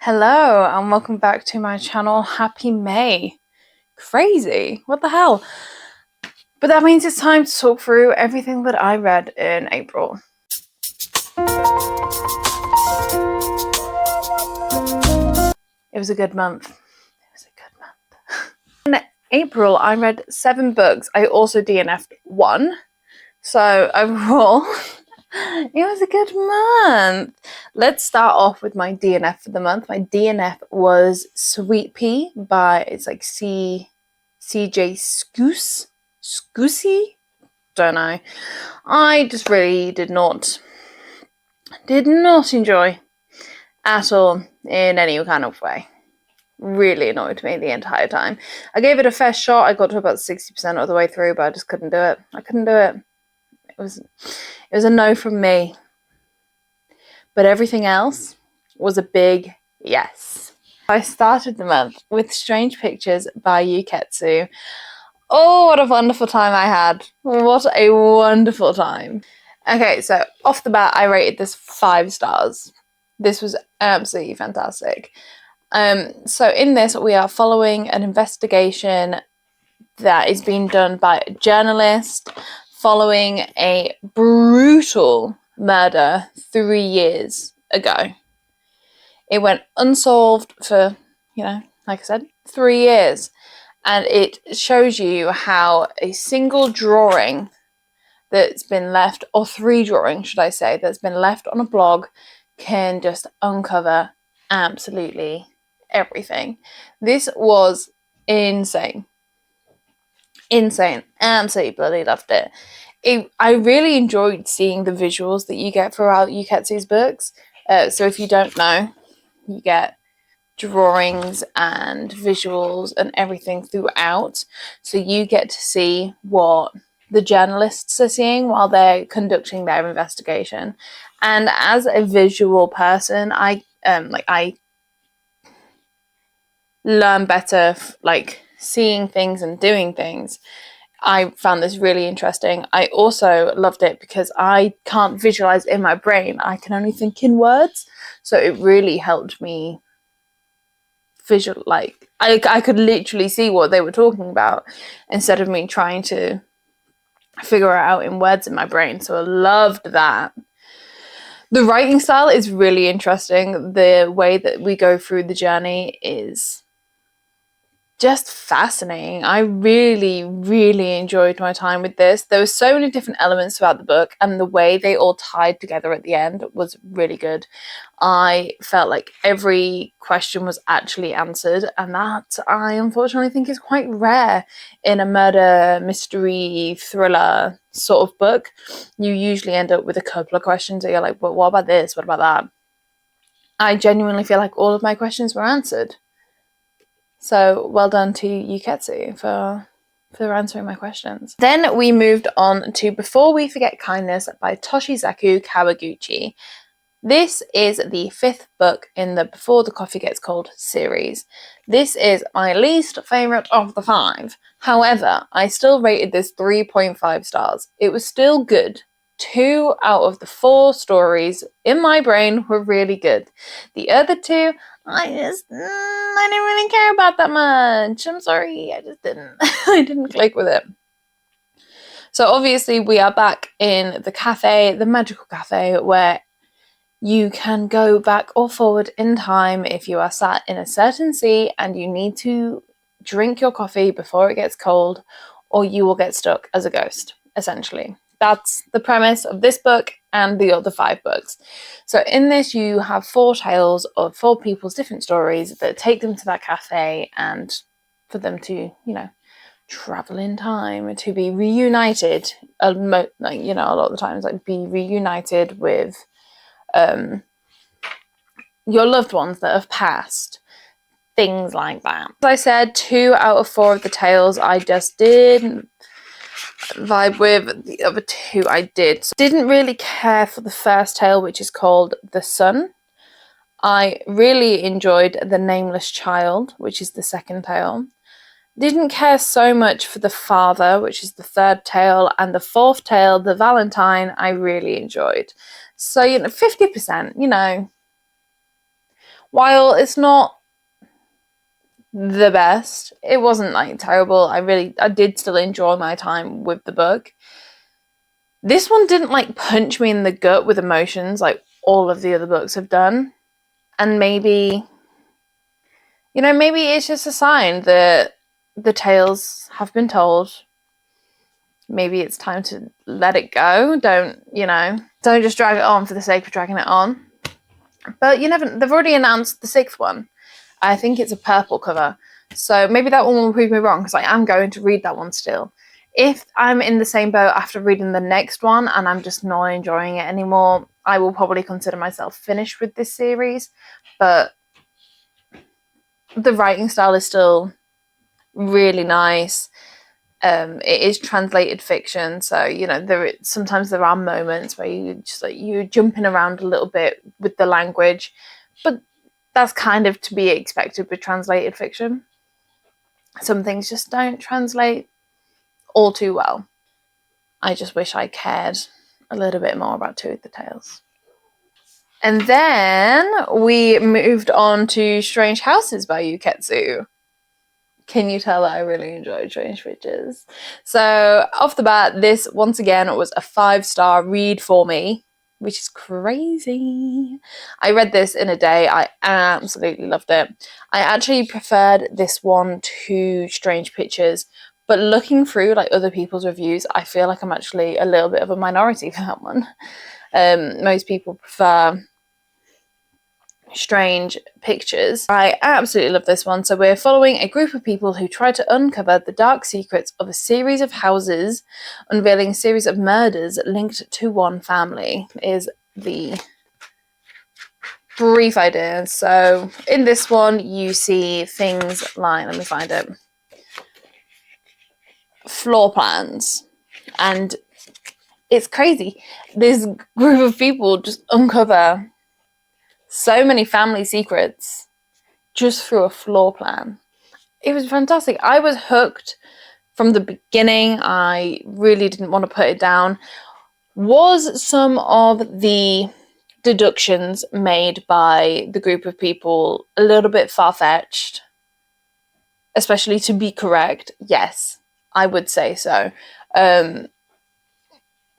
Hello and welcome back to my channel. Happy May. Crazy. What the hell? But that means it's time to talk through everything that I read in April. It was a good month. In April, I read 7 books. I also DNF'd 1. So overall, it was a good month. Let's start off with my DNF for the month. My DNF was Sweet Pea by, it's like CJ Scoosy? Don't know. I just really did not enjoy at all in any kind of way. Really annoyed me the entire time. I gave it a fair shot. I got to about 60% of the way through, but I just couldn't do it. I couldn't do it. It was a no from me. But everything else was a big yes. I started the month with Strange Pictures by xoxo. Oh, what a wonderful time I had. What a wonderful time. Okay, so off the bat, I rated this 5 stars. This was absolutely fantastic. So in this, we are following an investigation that is being done by a journalist following a brutal murder 3 years ago. It went unsolved for, like I said, 3 years. And it shows you how a single drawing that's been left, or 3 drawings, should I say, that's been left on a blog can just uncover absolutely everything. This was insane. Insane. Absolutely bloody loved it. I really enjoyed seeing the visuals that you get throughout xoxo's books. So if you don't know, you get drawings and visuals and everything throughout, so you get to see what the journalists are seeing while they're conducting their investigation. And as a visual person, I learn better seeing things and doing things. I found this really interesting. I also loved it because I can't visualize in my brain. I can only think in words, so it really helped me visual. I could literally see what they were talking about instead of me trying to figure it out in words in my brain. So I loved that. The writing style is really interesting. The way that we go through the journey is just fascinating. I really, really enjoyed my time with this. There were so many different elements throughout the book, and the way they all tied together at the end was really good. I felt like every question was actually answered, and that I unfortunately think is quite rare in a murder mystery thriller sort of book. You usually end up with a couple of questions that you're like, but what about this? What about that? I genuinely feel like all of my questions were answered. So well done to xoxo for answering my questions. Then we moved on to Before We Forget Kindness by Toshizaku Kawaguchi. This is the 5th book in the Before the Coffee Gets Cold series. This is my least favourite of the 5. However, I still rated this 3.5 stars. It was still good. 2 out of the 4 stories in my brain were really good. The other 2, I didn't really care about that much. I'm sorry, I just didn't. I didn't click with it. So obviously we are back in the cafe, the magical cafe, where you can go back or forward in time if you are sat in a certain seat and you need to drink your coffee before it gets cold, or you will get stuck as a ghost, essentially. That's the premise of this book and the other 5 books. So in this, you have 4 tales of 4 people's different stories that take them to that cafe, and for them to, travel in time to be reunited. A lot of the times, be reunited with your loved ones that have passed. Things like that. As I said, 2 out of 4 of the tales I just didn't vibe with. The other 2 I did. So didn't really care for the first tale, which is called The Sun. I really enjoyed The Nameless Child, which is the 2nd tale. Didn't care so much for The Father, which is the 3rd tale, and the 4th tale, The Valentine, I really enjoyed. So 50%, while it's not the best, it wasn't like terrible. I did still enjoy my time with the book. This one didn't like punch me in the gut with emotions like all of the other books have done. And maybe, maybe it's just a sign that the tales have been told. Maybe it's time to let it go. Don't just drag it on for the sake of dragging it on. But they've already announced the 6th one. I think it's a purple cover. So maybe that one will prove me wrong, because I am going to read that one still. If I'm in the same boat after reading the next one and I'm just not enjoying it anymore, I will probably consider myself finished with this series. But the writing style is still really nice. It is translated fiction, so sometimes there are moments where you're jumping around a little bit with the language, but that's kind of to be expected with translated fiction. Some things just don't translate all too well. I just wish I cared a little bit more about Two of the Tales. And then we moved on to Strange Houses by Yuketsu. Can you tell that I really enjoyed Strange Witches? So off the bat, this once again was a 5-star read for me, which is crazy. I read this in a day. I absolutely loved it. I actually preferred this one to Strange Pictures, but looking through like other people's reviews, I feel like I'm actually a little bit of a minority for that one. Most people prefer Strange Pictures. I absolutely love this one. So we're following a group of people who try to uncover the dark secrets of a series of houses, unveiling a series of murders linked to one family, is the brief idea. So in this one you see things like, let me find it, floor plans, and it's crazy. This group of people just uncover so many family secrets just through a floor plan. It was fantastic. I was hooked from the beginning. I really didn't want to put it down. Was some of the deductions made by the group of people a little bit far-fetched, especially to be correct? Yes, I would say so.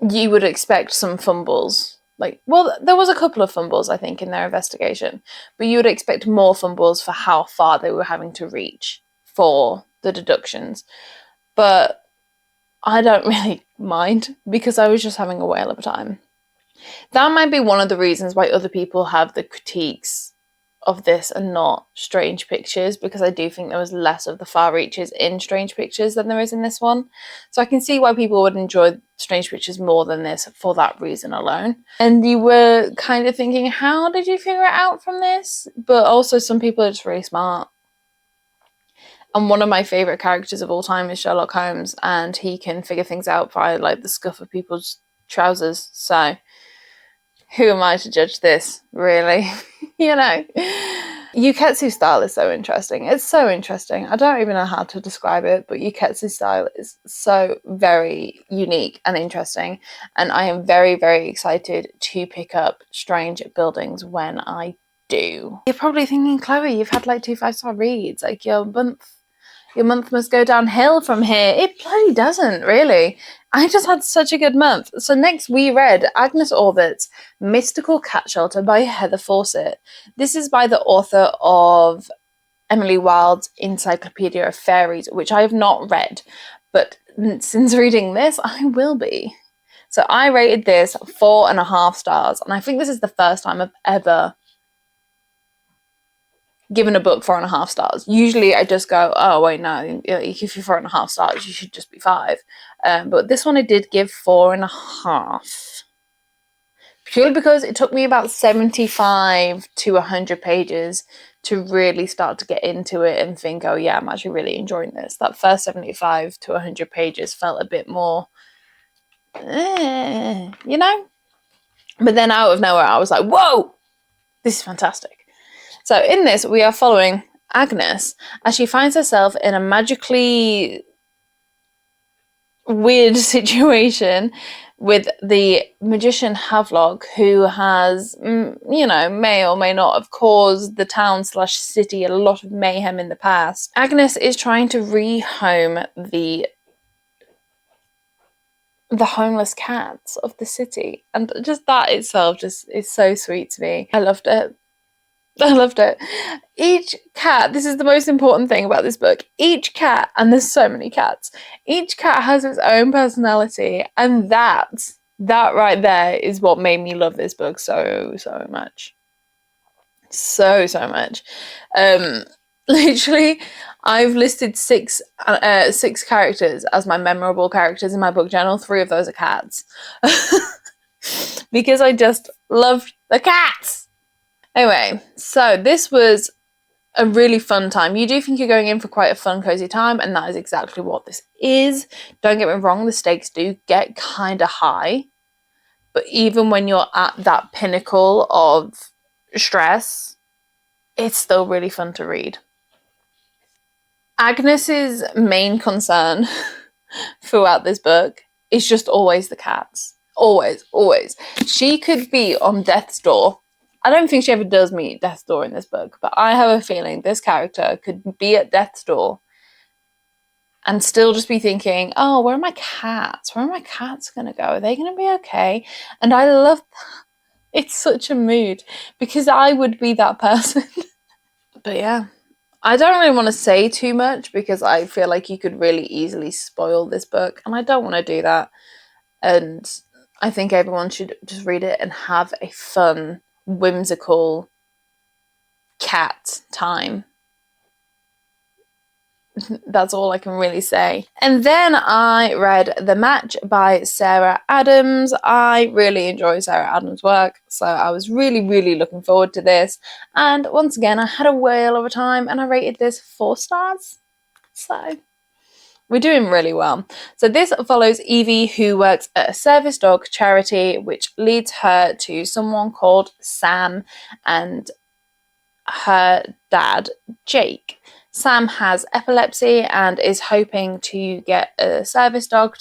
You would expect some fumbles. There was a couple of fumbles, I think, in their investigation, but you would expect more fumbles for how far they were having to reach for the deductions. But I don't really mind, because I was just having a whale of a time. That might be one of the reasons why other people have the critiques of this and not Strange Pictures, because I do think there was less of the far reaches in Strange Pictures than there is in this one. So I can see why people would enjoy Strange Pictures more than this for that reason alone. And you were kind of thinking, how did you figure it out from this? But also some people are just really smart. And one of my favourite characters of all time is Sherlock Holmes, and he can figure things out by like the scuff of people's trousers. So who am I to judge this, really? Yuketsu's style is so interesting. It's so interesting. I don't even know how to describe it, but Yuketsu's style is so very unique and interesting. And I am very, very excited to pick up Strange Buildings when I do. You're probably thinking, Chloe, you've had like 2 5-star reads. Like your month must go downhill from here. It bloody doesn't, really. I just had such a good month. So next we read Agnes Orbert's Mystical Cat Shelter by Heather Fawcett. This is by the author of Emily Wilde's Encyclopedia of Fairies, which I have not read, but since reading this, I will be. So I rated this 4.5 stars, and I think this is the first time I've ever given a book 4.5 stars. Usually I just go, oh wait, no, if you're 4.5 stars, you should just be 5. But this one I did give 4.5. Purely because it took me about 75 to 100 pages to really start to get into it and think, oh yeah, I'm actually really enjoying this. That first 75 to 100 pages felt a bit more, But then out of nowhere, I was like, whoa, this is fantastic. So in this, we are following Agnes as she finds herself in a magically weird situation with the magician Havelock, who has, may or may not have caused the town/city a lot of mayhem in the past. Agnes is trying to rehome the homeless cats of the city, and just that itself just is so sweet to me. I loved it. Each cat, this is the most important thing about this book, each cat, and there's so many cats, each cat has its own personality, and that right there is what made me love this book so much. So much. Literally, I've listed six characters as my memorable characters in my book journal. 3 of those are cats. Because I just loved the cats. Anyway, so this was a really fun time. You do think you're going in for quite a fun, cozy time, and that is exactly what this is. Don't get me wrong, the stakes do get kind of high. But even when you're at that pinnacle of stress, it's still really fun to read. Agnes's main concern throughout this book is just always the cats. Always. She could be on death's door. I don't think she ever does meet death's door in this book, but I have a feeling this character could be at death's door and still just be thinking, oh, where are my cats? Where are my cats going to go? Are they going to be okay? And I love that. It's such a mood, because I would be that person. But yeah, I don't really want to say too much because I feel like you could really easily spoil this book, and I don't want to do that. And I think everyone should just read it and have a fun, whimsical cat time. That's all I can really say. And then I read The Match by Sarah Adams. I really enjoy Sarah Adams' work, so I was really looking forward to this. And once again, I had a whale of a time, and I rated this 4 stars. So we're doing really well. So this follows Evie, who works at a service dog charity, which leads her to someone called Sam and her dad, Jake. Sam has epilepsy and is hoping to get a service dog.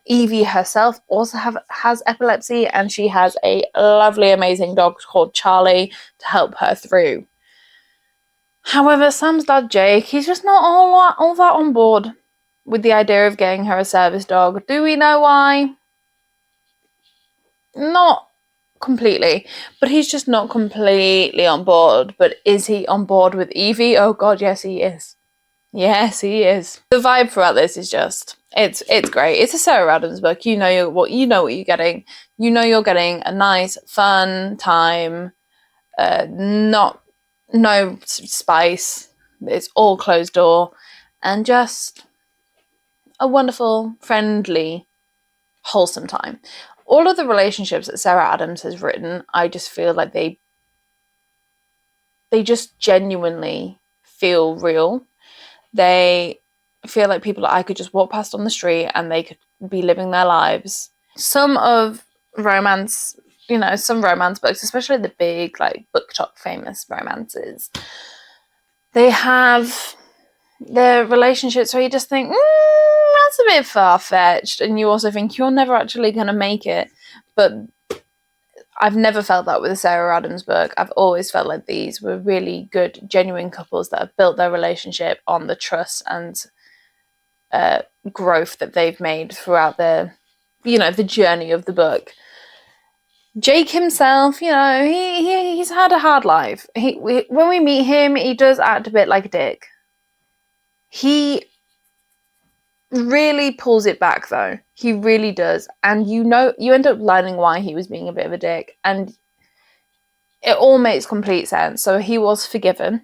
Evie herself also has epilepsy, and she has a lovely, amazing dog called Charlie to help her through. However, Sam's dad, Jake, he's just not all that on board with the idea of getting her a service dog. Do we know why? Not completely, but he's just not completely on board. But is he on board with Evie? Oh god, yes he is. Yes he is. The vibe throughout this is just it's great. It's a Sarah Adams book. You know what you're getting. You know you're getting a nice fun time. No spice. It's all closed door, and just a wonderful, friendly, wholesome time. All of the relationships that Sarah Adams has written, I just feel like they just genuinely feel real. They feel like people that I could just walk past on the street and they could be living their lives. Some romance books, especially the big, like, BookTok famous romances, they have their relationships where you just think, that's a bit far-fetched, and you also think you're never actually going to make it. But I've never felt that with a Sarah Adams book. I've always felt like these were really good, genuine couples that have built their relationship on the trust and growth that they've made throughout the journey of the book. Jake himself, he's had a hard life. When we meet him, he does act a bit like a dick. He really pulls it back, though. He really does. And you end up learning why he was being a bit of a dick. And it all makes complete sense. So he was forgiven.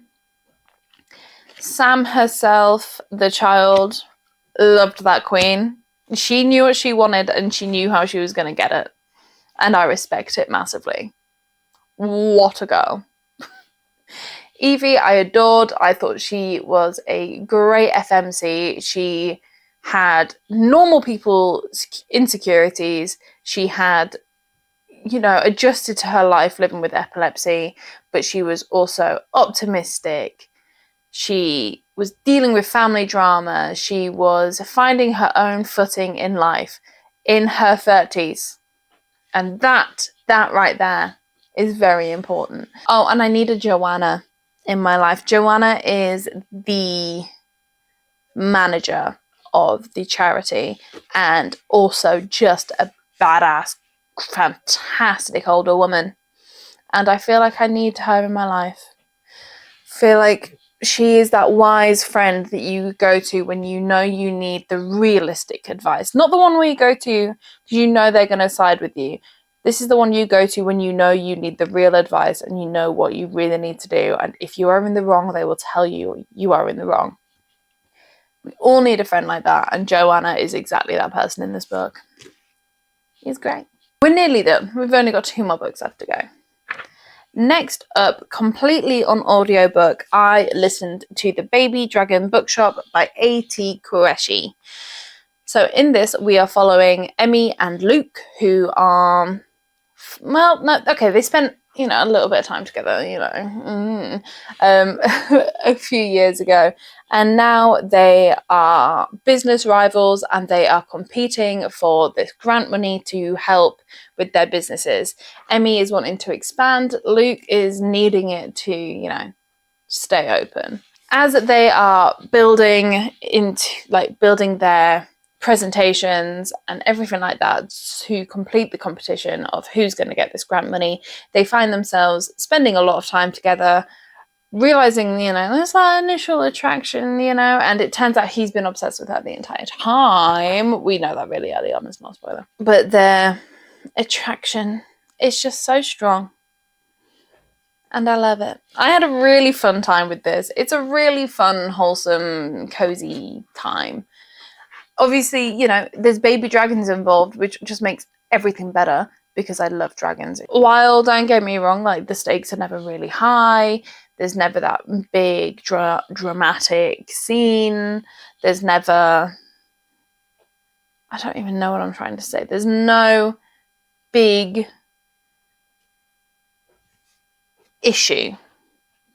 Sam herself, the child, loved that queen. She knew what she wanted and she knew how she was going to get it. And I respect it massively. What a girl. Evie, I adored. I thought she was a great FMC. She had normal people's insecurities. She had, adjusted to her life living with epilepsy, but she was also optimistic. She was dealing with family drama. She was finding her own footing in life in her 30s. And that right there is very important. Oh, and I need a Joanna in my life. Joanna is the manager of the charity and also just a badass, fantastic older woman. And I feel like I need her in my life. Feel like she is that wise friend that you go to when you know you need the realistic advice. Not the one where you go to because you know they're going to side with you. This is the one you go to when you know you need the real advice and you know what you really need to do. And if you are in the wrong, they will tell you you are in the wrong. We all need a friend like that. And Joanna is exactly that person in this book. He's great. We're nearly done. We've only got 2 more books left to go. Next up, completely on audiobook, I listened to The Baby Dragon Bookshop by A.T. Qureshi. So in this, we are following Emmy and Luke, who are, they spent, a little bit of time together, a few years ago. And now they are business rivals and they are competing for this grant money to help with their businesses. Emmy is wanting to expand. Luke is needing it to, stay open. As they are building their presentations and everything like that to complete the competition of who's going to get this grant money, they find themselves spending a lot of time together, realizing, there's that initial attraction, and it turns out he's been obsessed with her the entire time. We know that really early on, it's not a spoiler. But their attraction is just so strong. And I love it. I had a really fun time with this. It's a really fun, wholesome, cozy time. Obviously, there's baby dragons involved, which just makes everything better because I love dragons. While, don't get me wrong, the stakes are never really high. There's never that big dramatic scene. There's never... I don't even know what I'm trying to say. There's no big issue,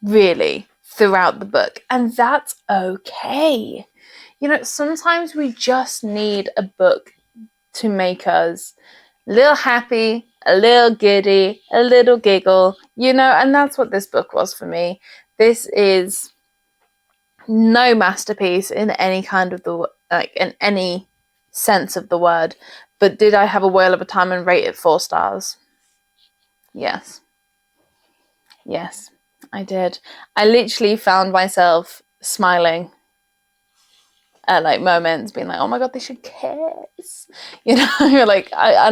really, throughout the book. And that's okay. Sometimes we just need a book to make us a little happy, a little giddy, a little giggle, and that's what this book was for me. This is no masterpiece in any kind of in any sense of the word, but did I have a whale of a time and rate it 4 stars? Yes, I did. I literally found myself smiling at moments, being like, oh my god, they should kiss, and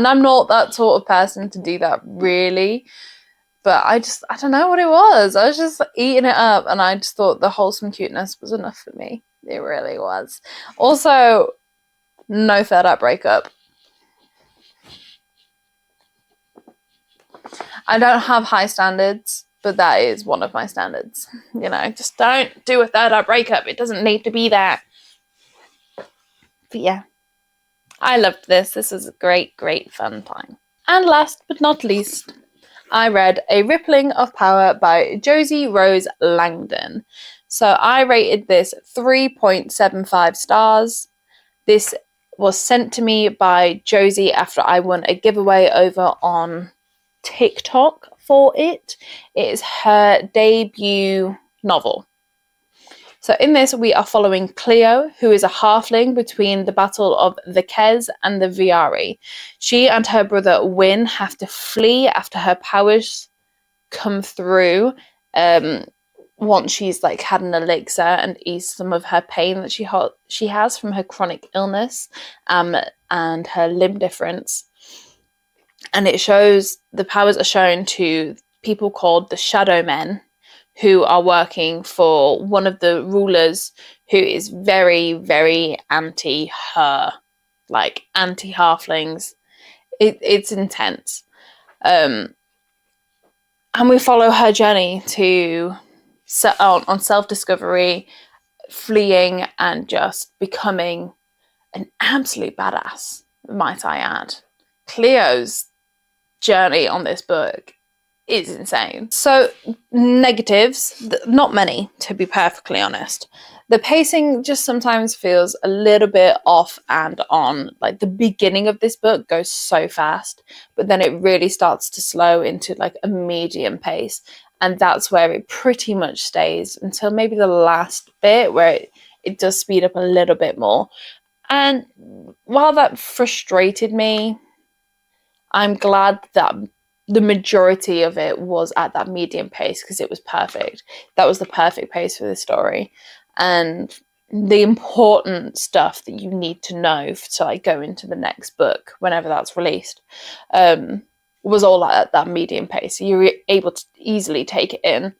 I'm not that sort of person to do that really, but I don't know what it was. I was just eating it up and I just thought the wholesome cuteness was enough for me. It really was. Also, no third act breakup. I don't have high standards, but that is one of my standards. Just don't do a third act breakup. It doesn't need to be there. But yeah, I loved this. This was a great, great fun time. And last but not least, I read A Rippling of Power by Josie Rose Langdon. So I rated this 3.75 stars. This was sent to me by Josie after I won a giveaway over on TikTok for it. It is her debut novel. So in this, we are following Cleo, who is a halfling between the Battle of the Kez and the Viari. She and her brother Win have to flee after her powers come through once she's had an elixir and eased some of her pain that she has from her chronic illness and her limb difference. And it shows, the powers are shown to people called the Shadow Men, who are working for one of the rulers who is very, very anti-her, anti-halflings. It's intense. And we follow her journey to set out on self-discovery, fleeing, and just becoming an absolute badass, might I add. Cleo's journey on this book is insane. So negatives, not many, to be perfectly honest. The pacing just sometimes feels a little bit off and on. Like the beginning of this book goes so fast, but then it really starts to slow into like a medium pace. And that's where it pretty much stays until maybe the last bit where it does speed up a little bit more. And while that frustrated me, I'm glad that the majority of it was at that medium pace because it was perfect. That was the perfect pace for the story. And the important stuff that you need to know to like go into the next book whenever that's released was all at that medium pace. So you were able to easily take it in.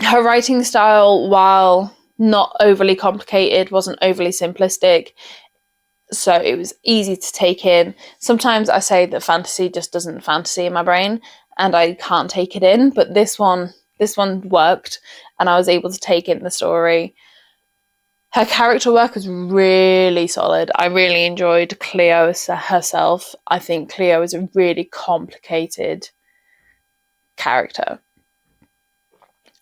Her writing style, while not overly complicated, wasn't overly simplistic. So it was easy to take in. Sometimes I say that fantasy just doesn't fantasy in my brain and I can't take it in, but this one worked and I was able to take in the story. Her character work was really solid. I really enjoyed Cleo herself. I think Cleo is a really complicated character.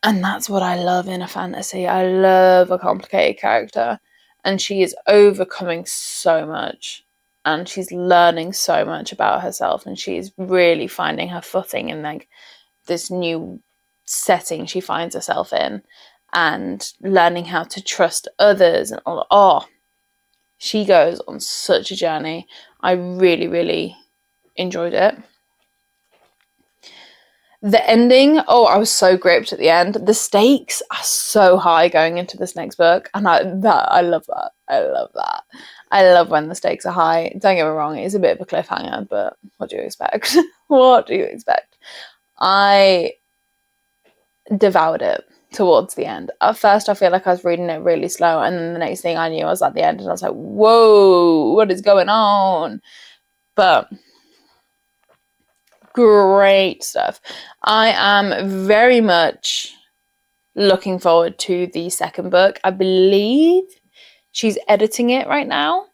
And that's what I love in a fantasy. I love a complicated character. And she is overcoming so much. And she's learning so much about herself. And she's really finding her footing in like this new setting she finds herself in. And learning how to trust others. And oh, she goes on such a journey. I really, really enjoyed it. The ending, oh, I was so gripped at the end. The stakes are so high going into this next book, and I love that. I love that. I love when the stakes are high. Don't get me wrong, it is a bit of a cliffhanger, but what do you expect? What do you expect? I devoured it towards the end. At first, I feel like I was reading it really slow, and then the next thing I knew, I was at the end, and I was like, whoa, what is going on? But great stuff. I am very much looking forward to the second book. I believe she's editing it right now.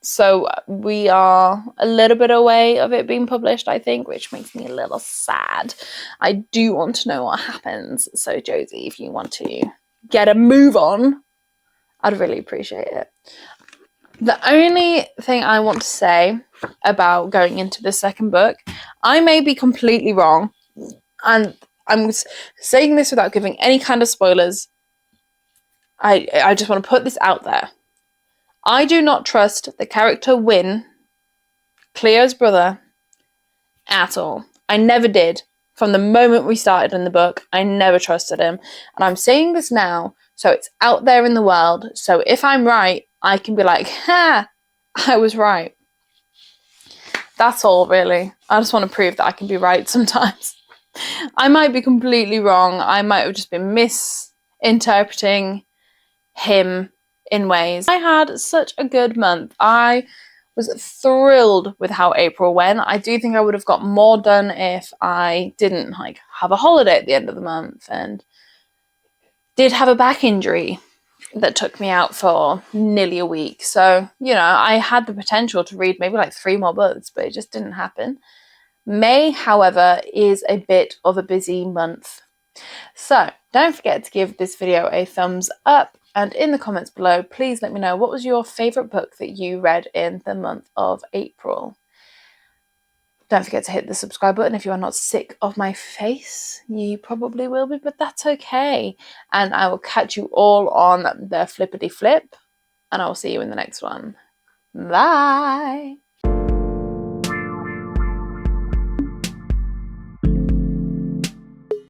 So we are a little bit away of it being published, I think, which makes me a little sad. I do want to know what happens. So Josie, if you want to get a move on, I'd really appreciate it. The only thing I want to say about going into the second book, I may be completely wrong, and I'm saying this without giving any kind of spoilers. I just want to put this out there. I do not trust the character Win, Cleo's brother, at all. I never did. From the moment we started in the book, I never trusted him. And I'm saying this now, so it's out there in the world. So if I'm right, I can be like, ha, I was right. That's all, really. I just want to prove that I can be right sometimes. I might be completely wrong. I might have just been misinterpreting him in ways. I had such a good month. I was thrilled with how April went. I do think I would have got more done if I didn't like have a holiday at the end of the month and did have a back injury that took me out for nearly a week. So, you know, I had the potential to read maybe like 3 more books, but it just didn't happen. May, however, is a bit of a busy month. So don't forget to give this video a thumbs up, and in the comments below, please let me know what was your favourite book that you read in the month of April. Don't forget to hit the subscribe button if you are not sick of my face. You probably will be, but that's okay. And I will catch you all on the flippity flip, and I will see you in the next one. Bye!